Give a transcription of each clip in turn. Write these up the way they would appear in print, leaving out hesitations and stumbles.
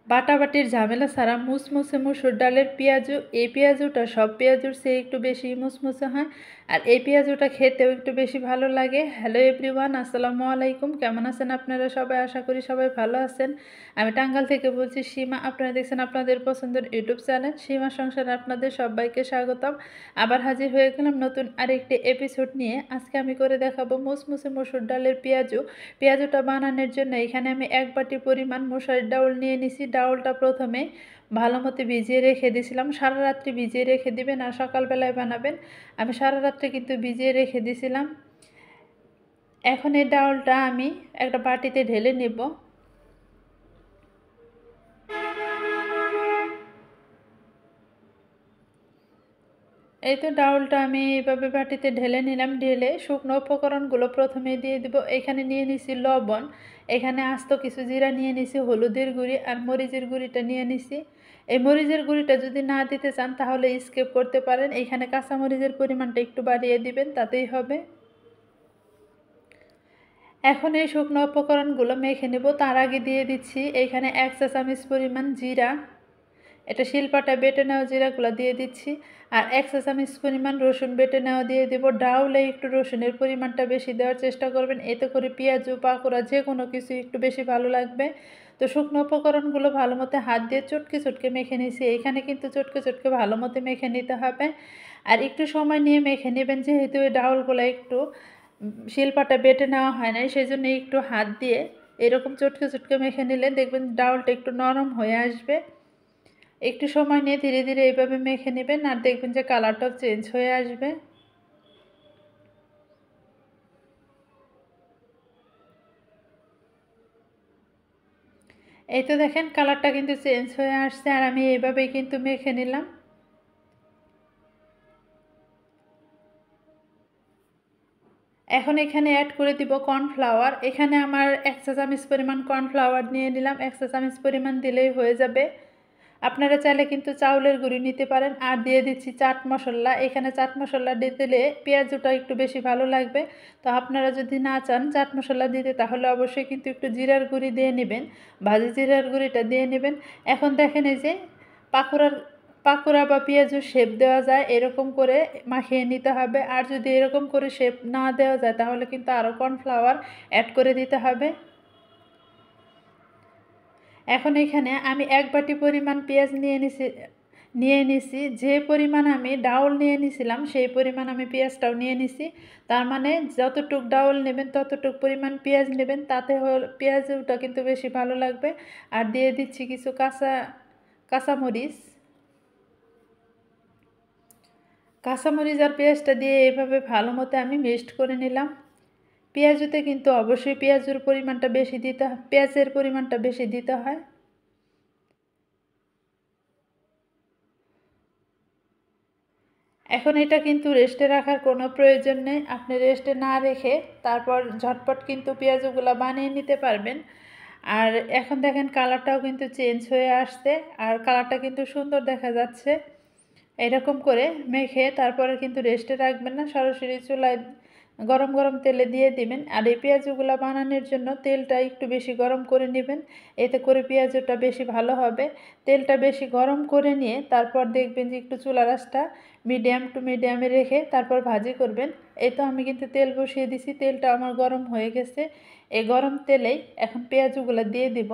বাটাবাটির ঝামেলা ছাড়া মুসমুসে মসুর ডালের পেঁয়াজু, এই পেঁয়াজুটা সব পেঁয়াজুর চেয়ে একটু বেশি মুসমুসে হয়। আর এই পেঁয়াজুটা খেতেও একটু বেশি ভালো লাগে। হ্যালো এভরিওয়ান, আসসালামু আলাইকুম। কেমন আছেন আপনারা সবাই? আশা করি সবাই ভালো আছেন। আমি টাঙ্গাইল থেকে বলছি সীমা। আপনারা দেখছেন আপনাদের পছন্দের ইউটিউব চ্যানেল সীমা সংসারে আপনাদের সবাইকে স্বাগতম। আবার হাজির হয়ে গেলাম নতুন আরেকটি এপিসোড নিয়ে। আজকে আমি করে দেখাবো মুসমুসে মসুর ডালের পেঁয়াজু। পেঁয়াজুটা বানানোর জন্য এখানে আমি 1 বাটি পরিমাণ মসুরের ডাউল নিয়ে নিছি। ডাউলটা প্রথমে ভালো মতো ভিজিয়ে রেখে দিয়েছিলাম। সারা রাত্রি ভিজিয়ে রেখে দিবেন আর সকালবেলায় বানাবেন। আমি সারা রাত্রে কিন্তু ভিজিয়ে রেখে দিয়েছিলাম। এখন এই ডাউলটা আমি একটা বাটিতে ঢেলে নেব। এই তো ডাউলটা আমি এইভাবে বাটিতে ঢেলে নিলাম। ঢেলে শুকনো উপকরণগুলো প্রথমে দিয়ে দিব। এখানে নিয়ে নিছি লবণ, এখানে আস্ত কিছু জিরা নিয়ে নিছি, হলুদের গুঁড়ি আর মরিচের গুঁড়িটা নিয়ে নিছি। এই মরিচের গুঁড়িটা যদি না দিতে চান তাহলে স্কিপ করতে পারেন। এখানে কাঁচা মরিচের পরিমাণটা একটু বাড়িয়ে দিবেন, তাতেই হবে। এখন এই শুকনো উপকরণগুলো মেখে নেব। তার আগে দিয়ে দিচ্ছি এইখানে 1 চা চামচ পরিমাণ জিরা, এটা শিলপাটা বেটে নেওয়া জিরাগুলো দিয়ে দিচ্ছি। আর 1 চা চামচ পরিমাণ রসুন বেটে নেওয়া দিয়ে দেবো। ডাউলে একটু রসুনের পরিমাণটা বেশি দেওয়ার চেষ্টা করবেন, এতে করে পেঁয়াজ পাকোড়া যে কোনো কিছু একটু বেশি ভালো লাগবে। তো শুকনো উপকরণগুলো ভালো মতো হাত দিয়ে চটকে চটকে মেখে নিয়েছি। এখানে কিন্তু চটকে চটকে ভালো মতো মেখে নিতে হবে। আর একটু সময় নিয়ে মেখে নেবেন, যেহেতু এই ডাউলগুলো একটু শিলপাটা বেটে নেওয়া হয় নাই, সেই জন্য একটু হাত দিয়ে এরকম চটকে চটকে মেখে নিলে দেখবেন ডাউলটা একটু নরম হয়ে আসবে। একটু সময় নিয়ে ধীরে ধীরে এইভাবে মেখে নেবেন আর দেখবেন যে কালারটাও চেঞ্জ হয়ে আসবে। এই তো দেখেন কালারটা কিন্তু চেঞ্জ হয়ে আসছে আর আমি এইভাবেই কিন্তু মেখে নিলাম। এখন এখানে অ্যাড করে দিব কর্নফ্লাওয়ার। এখানে আমার 1 চা চামচ পরিমাণ কর্নফ্লাওয়ার নিয়ে নিলাম। 1 চা চামচ পরিমাণ দিলেই হয়ে যাবে। আপনারা চাইলে কিন্তু চাউলের গুঁড়ি নিতে পারেন। আর দিয়ে দিচ্ছি চাট মশলা। এখানে চাট মশলা দিলে পেঁয়াজুটা একটু বেশি ভালো লাগবে। তো আপনারা যদি না চান চাট মশলা দিতে তাহলে অবশ্যই কিন্তু একটু জিরার গুঁড়ি দিয়ে নেবেন, ভাজি জিরার গুঁড়িটা দিয়ে নেবেন। এখন দেখেন এই যে পাকোড়া বা পেঁয়াজু শেপ দেওয়া যায় এরকম করে মাখিয়ে নিতে হবে। আর যদি এরকম করে শেপ না দেওয়া যায় তাহলে কিন্তু আরও কর্নফ্লাওয়ার অ্যাড করে দিতে হবে। এখন এখানে আমি 1 বাটি পরিমাণ পেঁয়াজ নিয়ে নিছি। যে পরিমাণ আমি ডাউল নিয়ে নিছিলাম সেই পরিমাণ আমি পেঁয়াজটাও নিয়ে নিছি। তার মানে যতটুক ডাউল নেবেন ততটুক পরিমাণ পেঁয়াজ নেবেন, তাতে পেঁয়াজটা কিন্তু বেশি ভালো লাগবে। আর দিয়ে দিচ্ছি কিছু কাঁচামরিচ। কাঁচামরিচ আর পেঁয়াজটা দিয়ে এইভাবে ভালো মতো আমি মিক্সড করে নিলাম। পেঁয়াজুতে কিন্তু অবশ্যই পেঁয়াজের পরিমাণটা বেশি দিতে হয়। এখন এটা কিন্তু রেস্টে রাখার কোনো প্রয়োজন নেই। আপনি রেস্টে না রেখে তারপর ঝটপট কিন্তু পেঁয়াজগুলো বানিয়ে নিতে পারবেন। আর এখন দেখেন কালারটাও কিন্তু চেঞ্জ হয়ে আসছে আর কালারটা কিন্তু সুন্দর দেখা যাচ্ছে। এরকম করে মেখে তারপরে কিন্তু রেস্টে রাখবেন না, সরাসরি চুলায় গরম গরম তেলে দিয়ে দিবেন। আর এই পেঁয়াজগুলো বানানোর জন্য তেলটা একটু বেশি গরম করে নেবেন, এতে করে পেঁয়াজটা বেশি ভালো হবে। তেলটা বেশি গরম করে নিয়ে তারপর দেখবেন যে একটু চুলার আঁচটা মিডিয়াম টু মিডিয়ামে রেখে তারপর ভাজি করবেন। এই তো আমি কিন্তু তেল বসিয়ে দিছি, তেলটা আমার গরম হয়ে গেছে। এই গরম তেলেই এখন পেঁয়াজগুলো দিয়ে দিব।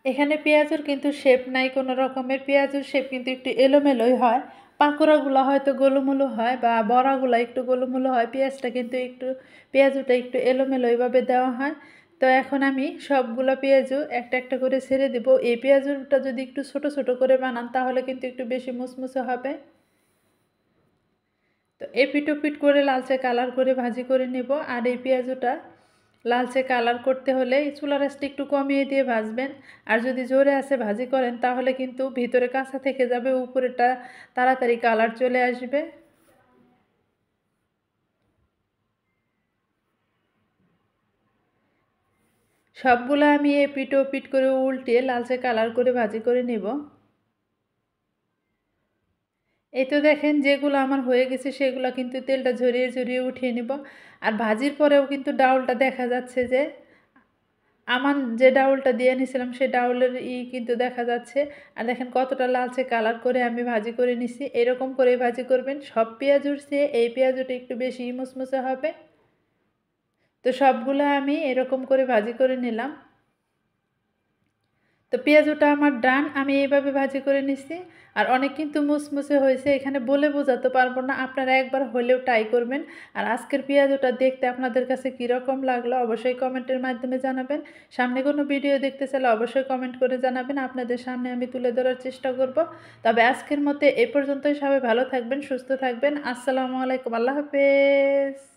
এখানে পেঁয়াজুর কিন্তু শেপ নাই কোনো রকমের, পেঁয়াজুর শেপ কিন্তু একটু এলোমেলোই হয়। পাকোড়াগুলো হয়তো গোলুমোলু হয় বা বড়াগুলো একটু গোলুমোলু হয়, পেঁয়াজুটা একটু এলোমেলো এইভাবে দেওয়া হয়। তো এখন আমি সবগুলো পেঁয়াজু একটা একটা করে ছেড়ে দেব। এই পেঁয়াজুটা যদি একটু ছোট ছোট করে বানান তাহলে কিন্তু একটু বেশি মুচমুচে হবে। তো এপিট ওপিট করে লালচে কালার করে ভাজি করে নেব। আর এই পেঁয়াজুটা লালচে কালার করতে হলে চুলার আঁচটা একটু কমিয়ে দিয়ে ভাজবেন। আর যদি জোরে আছে ভাজি করেন তাহলে কিন্তু ভিতরে কাঁচা থেকে যাবে, উপরেটা তাড়াতাড়ি কালার চলে আসবে। সবগুলো আমি এপিট ওপিট করে উল্টে লালচে কালার করে ভাজি করে নেব। এই তো দেখেন যেগুলো আমার হয়ে গেছে সেগুলো কিন্তু তেলটা ঝরিয়ে ঝরিয়ে উঠিয়ে নিব। আর ভাজির পরেও কিন্তু ডাউলটা দেখা যাচ্ছে যে আমার যে ডাউলটা দিয়ে নিয়েছিলাম সেই ডাউলের কিন্তু দেখা যাচ্ছে। আর দেখেন কতটা লালচে কালার করে আমি ভাজি করে নিছি। এরকম করেই ভাজি করবেন। সব পেঁয়াজুর চেয়ে এই পেঁয়াজুটা একটু বেশি মুচমুচে হবে। তো সবগুলো আমি এরকম করে ভাজি করে নিলাম। তো পেঁয়াজুটা আমার ডান, আমি এইভাবে ভাজি করে নিছি। আর অনেক কিন্তু মুচমুচে হয়েছে, এখানে বলে বোঝাতে পারবো না, আপনারা একবার হলেও ট্রাই করবেন। আর আজকের পেঁয়াজুটা দেখতে আপনাদের কাছে কীরকম লাগলো অবশ্যই কমেন্টের মাধ্যমে জানাবেন। সামনে কোনো ভিডিও দেখতে চাইলে অবশ্যই কমেন্ট করে জানাবেন, আপনাদের সামনে আমি তুলে ধরার চেষ্টা করব। তবে আজকের মতো এ পর্যন্তই, সবাই ভালো থাকবেন, সুস্থ থাকবেন। আসসালামু আলাইকুম, আল্লাহ হাফেজ।